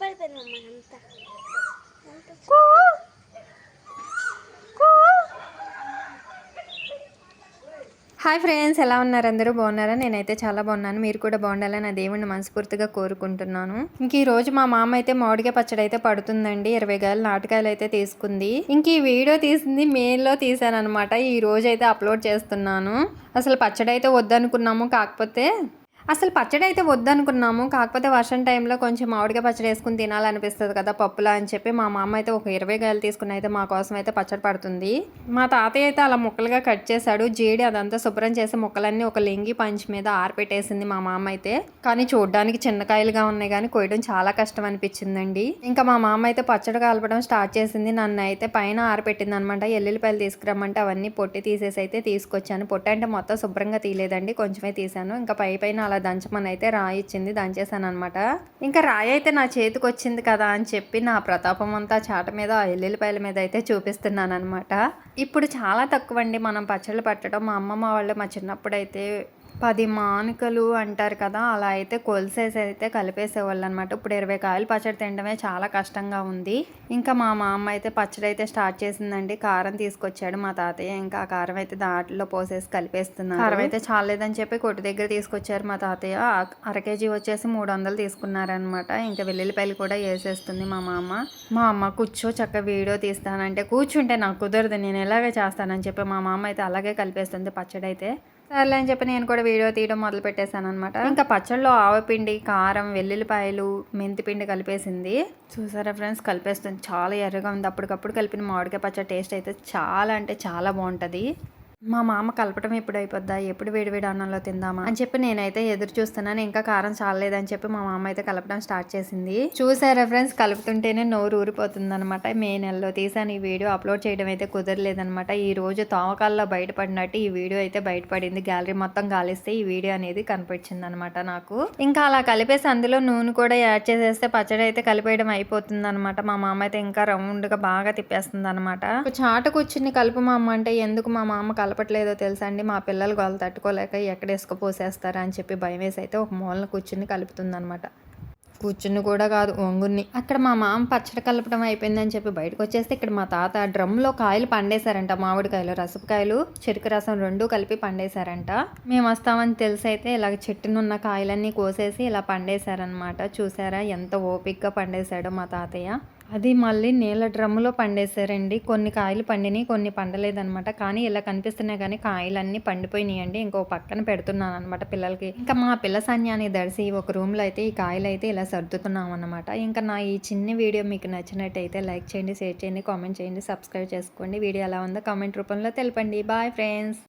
Hi friends, ఎలా ఉన్నారు? అందరూ బాగున్నారా? నేనైతే చాలా బాగున్నాను. మీరు కూడా బాగుండాలని నా దేవుణ్ణి మనస్ఫూర్తిగా కోరుకుంటున్నాను. ఇంక ఈ రోజు మా మామ అయితే మామిడికాయ పచ్చడి అయితే పడుతుందండి. 20 కాయలు నాటుకాయలు అయితే తీసుకుంది. ఇంక ఈ వీడియో తీసింది మేలో తీసాను అనమాట. ఈ రోజు అయితే అప్లోడ్ చేస్తున్నాను. అసలు పచ్చడి అయితే వద్దనుకున్నాము, కాకపోతే వర్షం టైంలో కొంచెం మామిడికాయ పచ్చడి వేసుకుని తినాలనిపిస్తుంది కదా పప్పులా అని చెప్పి మా మామ అయితే ఒక 20 కాయలు తీసుకుని అయితే మా కోసం అయితే పచ్చడి పడుతుంది. మా తాతయ్య అయితే అలా ముక్కలుగా కట్ చేశాడు. జీడి అదంతా శుభ్రం చేసి ముక్కలన్నీ ఒక లింగి పంచి మీద ఆరపెట్టేసింది మా మామ అయితే. కానీ చూడడానికి చిన్న కాయలుగా ఉన్నాయి కానీ కొయ్యడం చాలా కష్టం అనిపించిందండి. ఇంకా మా మామ అయితే పచ్చడి కలపడం స్టార్ట్ చేసింది. నన్ను అయితే పైన ఆరపెట్టింది అనమాట. ఎల్లుల్లిపాయలు తీసుకురమ్మంటే అవన్నీ పొట్టి తీసేసి అయితే తీసుకొచ్చాను. పొట్టి అంటే మొత్తం శుభ్రంగా తీయలేదండి, కొంచెమే తీసాను. ఇంకా పైన అలా దంచమని అయితే రాయి ఇచ్చింది, దంచేసాను అనమాట. ఇంకా రాయి అయితే నా చేతికి వచ్చింది కదా అని చెప్పి నా ప్రతాపం అంతా చాట మీద ఎల్లుల్లిపాయల మీద అయితే చూపిస్తున్నాను అనమాట. ఇప్పుడు చాలా తక్కువ అండి మనం పచ్చళ్ళు పట్టడం. మా అమ్మమ్మ వాళ్ళు మా చిన్నప్పుడు అయితే 10 మానికలు అంటారు కదా, అలా అయితే కొలిసేసి అయితే కలిపేసేవాళ్ళు అనమాట. ఇప్పుడు 20 కాయలు పచ్చడి తినడమే చాలా కష్టంగా ఉంది. ఇంకా మా మామ అయితే పచ్చడి అయితే స్టార్ట్ చేసిందండి. కారం తీసుకొచ్చాడు మా తాతయ్య. ఇంకా ఆ కారం అయితే దాంట్లో పోసేసి కలిపేస్తున్నాను. కారం అయితే చాలేదని చెప్పి కొట్టు దగ్గర తీసుకొచ్చారు మా తాతయ్య. 1/2 కేజీ వచ్చేసి 300 తీసుకున్నారనమాట. ఇంకా వెల్లుల్లిపాయలు కూడా వేసేస్తుంది మా అమ్మ కూర్చో చక్క వీడియో తీస్తానంటే కూర్చుంటే నాకు కుదరదు, నేను ఎలాగే చేస్తానని చెప్పి మా మామ అయితే అలాగే కలిపేస్తుంది పచ్చడి అయితే. సర్లే అని చెప్పి నేను కూడా వీడియో తీయడం మొదలు పెట్టేశాను అనమాట. ఇంకా పచ్చళ్ళలో ఆవపిండి, కారం, వెల్లుల్లిపాయలు, మెంతిపిండి కలిపేసింది. చూసారా ఫ్రెండ్స్, కలిపేస్తుంది. చాలా ఎర్రగా ఉంది. అప్పటికప్పుడు కలిపిన మామిడికాయ పచ్చడి టేస్ట్ అయితే చాలా అంటే చాలా బాగుంటుంది. మా మామ కలపటం ఎప్పుడు అయిపోద్దా, ఎప్పుడు వేడివేడి అన్నంలో తిందామా అని చెప్పి నేనైతే ఎదురు చూస్తున్నాను. ఇంకా కారం చాలేదని చెప్పి మా మామ అయితే కలపడం స్టార్ట్ చేసింది. చూసారా ఫ్రెండ్స్, కలుపుతుంటేనే నోరు ఊరిపోతుంది అనమాట. మే నెలలో తీసాను ఈ వీడియో, అప్లోడ్ చేయడం అయితే కుదరలేదనమాట. ఈ రోజు తోమకాల్లో బయటపడినట్టు ఈ వీడియో అయితే బయటపడింది. గ్యాలరీ మొత్తం గాలిస్తే ఈ వీడియో అనేది కనిపించింది అనమాట నాకు. ఇంకా అలా కలిపేసి అందులో నూనె కూడా యాడ్ చేసేస్తే పచ్చడి అయితే కలిపేయడం అయిపోతుంది అనమాట. మా మామ అయితే ఇంకా రౌండ్గా బాగా తిప్పేస్తుంది అనమాట. చాట కూర్చుని కలుపు మా అమ్మ అంటే ఎందుకు మా మామ కలపట్లేదో తెలుసా అండి. మా పిల్లలు వాళ్ళు తట్టుకోలేక ఎక్కడ పోసేస్తారా అని చెప్పి భయం వేసి అయితే ఒక మూలన కూర్చుని కలుపుతుందనమాట. కూర్చుని కూడా కాదు, వంగుని. అక్కడ మా మామ పచ్చడి కలపడం అయిపోయిందని చెప్పి బయటకు వచ్చేస్తే ఇక్కడ మా తాత డ్రమ్లో కాయలు పండేశారంట. మామిడికాయలు, రసపుకాయలు, చెరుకు రసం 2 కలిపి పండేశారంట. మేము వస్తామని తెలిసి అయితే ఇలాగ చెట్టునున్న కాయలన్నీ కోసేసి ఇలా పండేశారనమాట. చూసారా ఎంత ఓపిక్గా పండేశాడో మా తాతయ్య. అది మళ్ళీ నీళ్ళ డ్రమ్ములో పండేశారండి. కొన్ని కాయలు పండినాయి, కొన్ని పండలేదనమాట. కానీ ఇలా కనిపిస్తున్నాయి కానీ కాయలన్నీ పండిపోయినాయండి. ఇంకో పక్కన పెడుతున్నాను అనమాట పిల్లలకి. ఇంకా మా పిల్ల సన్యాన్ని దడిసి ఒక రూమ్లో అయితే ఈ కాయలు అయితే ఇలా సర్దుతున్నాం అనమాట. ఇంకా నా ఈ చిన్న వీడియో మీకు నచ్చినట్టయితే లైక్ చేయండి, షేర్ చేయండి, కామెంట్ చేయండి, సబ్స్క్రైబ్ చేసుకోండి. వీడియో ఎలా ఉందో కామెంట్ రూపంలో తెలపండి. Bye friends.